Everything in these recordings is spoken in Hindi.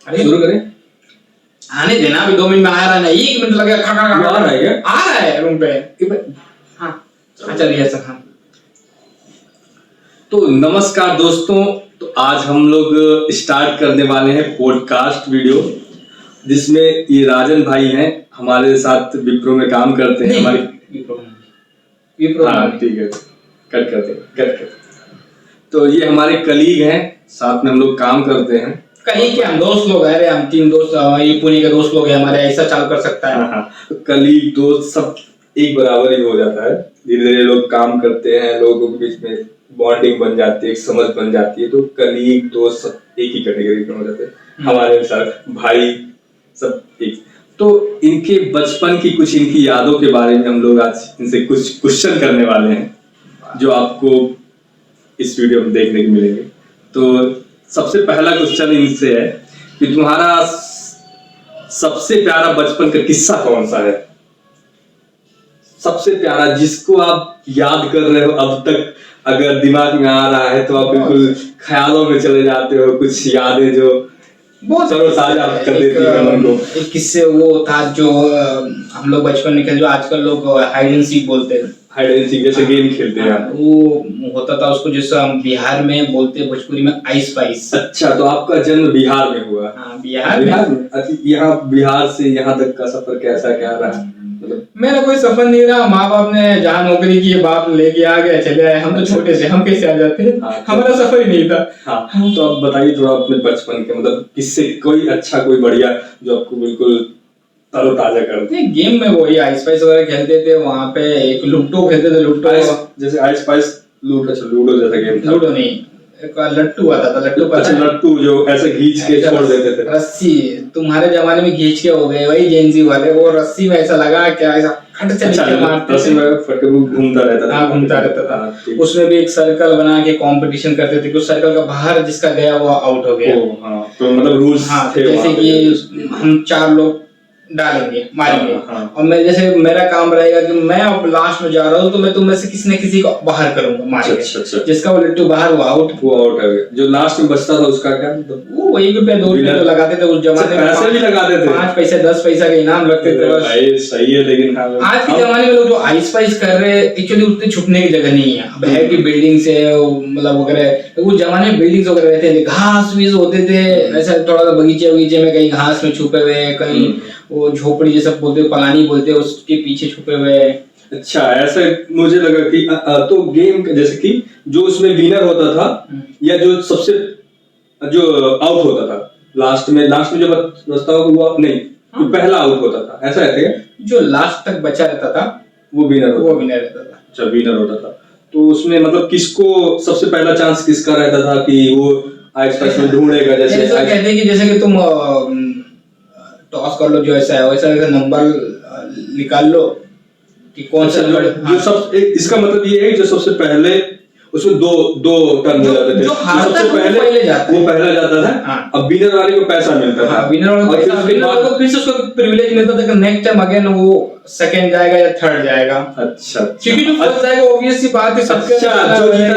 अरे शुरू करें? आने देना, अभी 2 मिनट में आ रहा है ना, 1 मिनट लगेगा। खा खा खा आ रहा है क्या? आ रहा है रूम पे। हाँ चलिए सर। हाँ तो नमस्कार दोस्तों, तो आज हम लोग स्टार्ट करने वाले हैं पॉडकास्ट वीडियो, जिसमें ये राजन भाई हैं, हमारे साथ विप्रो में काम करते हैं। हमारी विप्रो हाँ ठीक है, कट करते। तो ये हमारे कलीग हैं, साथ में हम लोग काम करते हैं। कलीग क्या, हम दोस्त लोग हैं। अरे हम 3 दोस्त, ये पुणे के दोस्त लोग हैं हमारे, ऐसा चालू कर सकता है। हाँ, तो कलीग दोस्त सब एक बराबर ही हो जाता है। धीरे धीरे लोग काम करते हैं, लोगों के बीच में बॉन्डिंग बन जाती है, एक समझ बन जाती है, तो कलीग दोस्त सब एक ही कैटेगरी में हो जाते हैं। हमारे अनुसार भाई सब एक। तो इनके बचपन की कुछ इनकी यादों के बारे में हम लोग आज इनसे कुछ क्वेश्चन करने वाले हैं, जो आपको इस वीडियो में देखने को मिलेंगे। तो सबसे पहला क्वेश्चन इनसे है कि तुम्हारा सबसे प्यारा बचपन का किस्सा कौन सा है? सबसे प्यारा, जिसको आप याद कर रहे हो अब तक, अगर दिमाग में आ रहा है तो आप बिल्कुल ख्यालों में चले जाते हो, कुछ यादें जो बहुत साझा कर देती है मन को। एक किस्से वो था जो हम लोग बचपन में खेलते, जो आजकल लोग हाइड एंड सीक बोलते हैं। हाइड एंड सीक जैसे गेम खेलते हैं, वो होता था, उसको जैसे हम बिहार में बोलते हैं, भोजपुरी में आइस पाइस। अच्छा, तो आपका जन्म बिहार में हुआ? हाँ बिहार में। अच्छा, यहाँ बिहार से यहाँ तक का सफर कैसा क्या रहा? मतलब मेरा कोई सफर नहीं रहा। माँ बाप ने जहाँ नौकरी की, बाप लेके आ गया, चले आए। हम तो छोटे से, हम कैसे आ जाते हैं? हाँ, हमारा सफर ही नहीं था। हाँ, तो आप बताइए थोड़ा अपने बचपन के, मतलब किससे कोई अच्छा कोई बढ़िया जो आपको बिल्कुल तरोताजा कर दे। गेम में वही आइस पाइस वगैरह खेलते थे। वहाँ पे एक लुट्टो खेलते थे। लुट्टो जैसे आइस पाइस, लूडो जैसा गेम था। लूडो नहीं, एक लट्टू आता था। लट्टू अच्छा, लट्टू जो ऐसे खींच के छोड़ देते थे। रस्सी, तुम्हारे जमाने में खींच के हो गए वही जेंजी वाले। वो रस्सी में ऐसा लगा क्या, ऐसा खट चल के मारते थे। रस्सी में फट के घूमता रहता था। हाँ घूमता रहता था। उसमें भी एक सर्कल बना के कंपटीशन करते थे कि उस सर्कल का बाहर जिसका गया वो आउट हो गया। हाँ, तो मतलब रूल्स थे जैसे कि हम 4 लोग डालेंगे, मारेंगे। हाँ। और मैं जैसे मेरा काम रहेगा कि मैं अब लास्ट में जा रहा हूँ, तो मैं तुम में से किसी न किसी को बाहर करूंगा मार के। अच्छा। जिसका वो लट्टू बाहर, वो आउट है। जो लास्ट में बचता था उसका क्या मतलब? वो 1 रुपया 2 रुपया तो लगाते थे उस जमाने में। पैसे भी लगाते थे, 5 पैसे 10 पैसा के इनाम लगते थे बस। भाई सही है, लेकिन आज के जमाने में लोग जो आइस पाइस कर रहे हैं, एक्चुअली उतने छुपने की जगह नहीं है। अब है कि बिल्डिंग से मतलब वगैरह, उस जमाने में बिल्डिंग्स वगैरह रहते थे, घास भी होते थे ऐसा, थोड़ा सा बगीचे में कहीं घास में छुपे हुए, कहीं वो झोपड़ी जैसा बोलते, पलानी बोलते, उसके पीछे छुपे हुए। अच्छा, ऐसे मुझे लगा कि तो गेम जैसे कि जो उसमें विनर होता था, या जो सबसे जो आउट होता था लास्ट में जो बचता हुआ नहीं, जो पहला आउट होता था, ऐसा है क्या? जो लास्ट तक बचा रहता था वो विनर रहता था। अच्छा, विनर होता था। तो उसमें मतलब किसको सबसे पहला चांस किसका रहता था कि वो आइस पाइस में ढूंढेगा? जैसे कहते हैं कि जैसे कि तुम टॉस कर लो, जो ऐसा है वैसा नंबर निकाल लो कि कौन सा जो सब इसका मतलब ये है जो सबसे पहले उसमें दो टर्न हो जाते थे। जो हारता सबसे पहले वो पहला जाता था। हाँ। अब विनर वाले को पैसा मिलता था। विनर वाले को फिर से उसको प्रिविलेज मिलता था कि नेक्स्ट टाइम अगेन वो सेकंड जाएगा या थर्ड जाएगा। अच्छा, क्योंकि जो फर्स्ट जाएगा ऑब्वियस सी बात है, सबके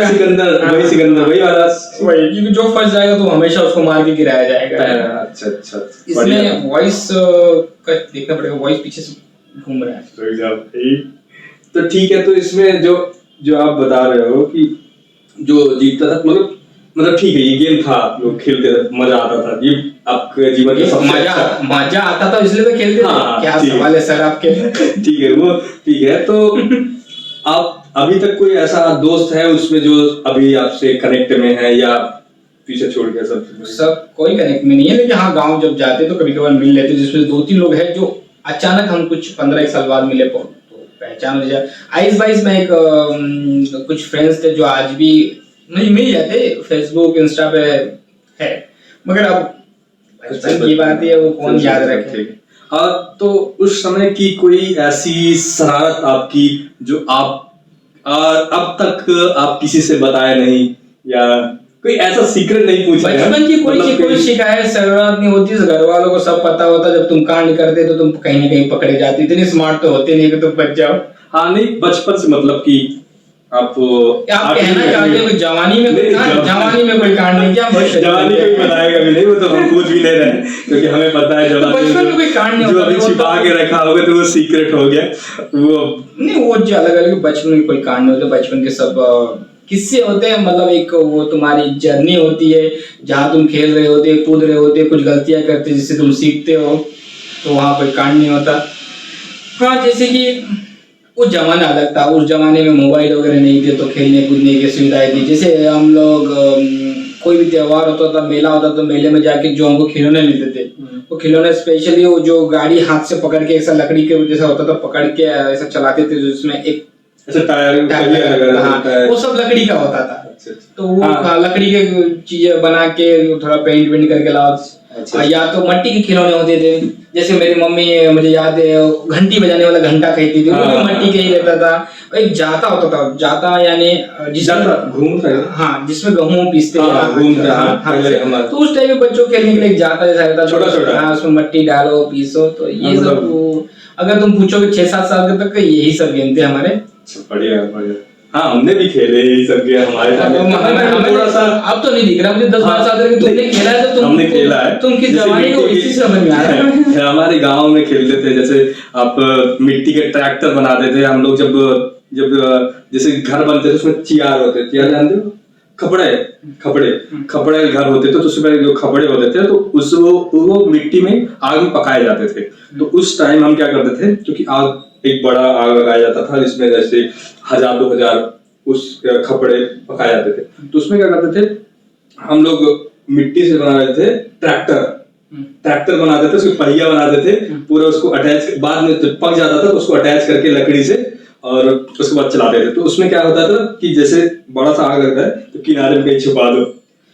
सिकंदर वही वाला, क्योंकि जो फर्स्ट जाएगा तो हमेशा उसको मार के गिराया जाएगा। अच्छा, इसमें वॉइस का देखना पड़ेगा, वॉइस पीछे से घूम रहा है। तो ठीक है, तो इसमें जो आप बता रहे हो कि जो जीतता था, मतलब ठीक है, ये गेम था, लोग खेलते थे, मजा आता था। ये आपके जीवन का सबसे मजा आता था, इसलिए तो खेलते थे। क्या सवाल है सर आपके? ठीक है, वो ठीक है। तो आप अभी तक कोई ऐसा दोस्त है उसमें जो अभी आपसे कनेक्ट में है, या पीछे छोड़ के सब कोई कनेक्ट में नहीं है? लेकिन हाँ, गाँव जब जाते तो कभी कभार मिल लेते, जिसमें 2-3 लोग हैं जो अचानक हम कुछ 15-1 साल बाद मिले तो पहचान हो जाए। आइस बाइस में एक कुछ फ्रेंड्स थे जो आज भी नहीं मिल जाते, फेसबुक इंस्टा पे है, मगर अब बचपन की बात है, वो कौन याद रखे। तो उस समय की कोई ऐसी शरारत आपकी जो आप अब तक आप किसी से बताए नहीं, या कोई ऐसा सीक्रेट नहीं पूछा? बचपन की कोई शिकायत शरारत नहीं होती, घर वालों को सब पता होता। जब तुम कांड करते तो तुम कहीं न कहीं पकड़े जाते। इतने स्मार्ट तो होते नहीं कि तुम बच जाओ। हाँ नहीं, बचपन से मतलब कि आप आप कहना चाहते हो कि जवानी में कोई कांड, जवानी में कोई कांड नहीं किया, जवानी में बनाएगा भी नहीं, वो तो हम पूछ भी नहीं रहे क्योंकि हमें पता है जवानी बचपन में कोई कांड नहीं जो होता, अभी वो छिपा के रखा होगा तो वो सीक्रेट हो गया वो नहीं, वो जो अलग अलग बचपन में कोई कांड नहीं होते, बचपन के सब किस्से होते हैं, मतलब एक वो तुम्हारी जर्नी होती है जहाँ तुम खेल रहे होते, कूद रहे होते, कुछ गलतियां करते जिससे तुम सीखते हो, तो वहाँ कोई कांड नहीं होता। हाँ, जैसे कि वो जमाना अलग था, उस जमाने में मोबाइल वगैरह नहीं थे तो खेलने कूदने की सुविधाएं थी। जैसे हम लोग कोई भी त्योहार होता था, मेला होता तो मेले में जाके जो हमको खिलौने मिलते थे, वो खिलौने स्पेशली वो जो गाड़ी हाथ से पकड़ के ऐसा लकड़ी के जैसा होता था, पकड़ के ऐसा चलाते थे जिसमें एक अच्छा टायर हाँ, वो सब लकड़ी का होता था। तो वो लकड़ी के चीजें बना के थोड़ा पेंट वेंट करके लाओ। या तो मट्टी के खिलौने होते थे, जैसे मेरी मम्मी मुझे याद है घंटी बजाने वाला घंटा कहती थी, वो भी मट्टी के ही रहता था। एक जाता होता था, जाता यानी हाँ, जिसमें गेहूं पीसते हैं, तो उस टाइम में बच्चों खेलने के लिए जाता जैसा रहता, छोटा हाँ, उसमें मट्टी डालो पीसो, तो ये सब अगर तुम पूछोगे 6-7 साल तक यही सब गेम थे हमारे। बढ़िया बढ़िया। हाँ, हमने भी खेले यही सब गेम हमारे टाइम। थोड़ा सा अब तो नहीं दिख रहा मुझे 10-12 साल तक तुमने खेला है, तो हमने खेला है, तुम किस जवानी को इसी समझ में आ रहा है। हमारे गांव में खेलते थे, जैसे आप मिट्टी के ट्रैक्टर बनाते थे हम लोग, जब जैसे घर बनते थे उसमें चियार होते, चियार जानते हो, खपड़े घर होते थे, तो उसमें जो खपड़े होते थे तो वो मिट्टी में आग में पकाए जाते थे। तो उस टाइम हम क्या करते थे, क्योंकि आग एक बड़ा आग लगाया जाता था जिसमें जैसे 1000-2000 उस खपड़े पकाए जाते थे, तो उसमें क्या करते थे हम लोग, मिट्टी से बना रहे थे ट्रैक्टर बनाते थे, उसके पहिया बनाते थे, पूरा उसको अटैच, बाद में जब पक जाता था तो उसको अटैच करके लकड़ी से और उसके बाद चलाते थे। तो उसमें क्या होता था कि जैसे बड़ा सा आग लगता है तो किनारे में कहीं छुपा दो।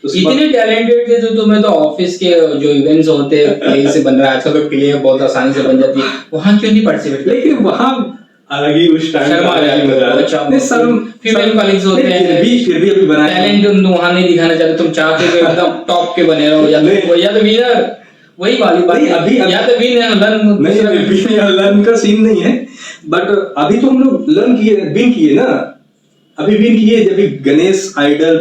इतने टैलेंटेड थे तो तुम्हें तो ऑफिस के जो इवेंट्स होते हैं क्ले से बन रहा है, आजकल तो क्ले बहुत आसानी से बन जाती है, वहां क्यों नहीं पार्टिसिपेट? लेकिन वहां अलग ही उस टाइम फीमेल कलीग्स होते हैं, फिर भी अभी बनाए टैलेंट तुम वहां नहीं दिखाना चाहते, तुम चाहते हो एकदम टॉप के बने रहो, या तो विनर, वही वाली बात है। अभी या तो विन है लर्न का सीन नहीं है, बट अभी तो हम लोग लर्न किए, विन किए ना, अभी विन किए। जब गणेश आइडल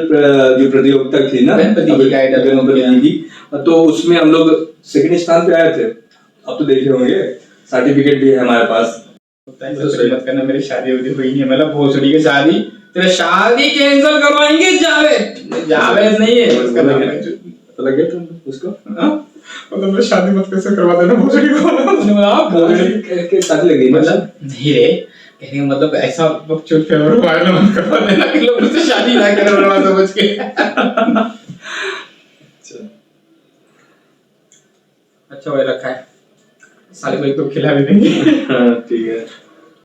जो प्रतियोगिता थी ना, गणपति की, तो उसमें हम लोग सेकंड स्थान पे आए थे। अब तो देखे होंगे सर्टिफिकेट भी है हमारे पास। मत करना, मेरी शादी हुई नहीं, मतलब भोसड़ी की शादी, तेरा शादी कैंसिल करवाएंगे। जावेद नहीं है उसका नाम, पता लग गया तुम उसको? मतलब मेरी शादी मत कैसे करवा देना भोसड़ी को। मैंने बोला भोसड़ी के शादी लगी, मतलब नहीं रे, कहने का मतलब ऐसा बकचोद फेवर वायरल मत करवा देना कि लोग उससे शादी ना करें बर्बाद समझ के। अच्छा भाई रखा है, साले भाई को खिला भी देंगे। हाँ ठीक है।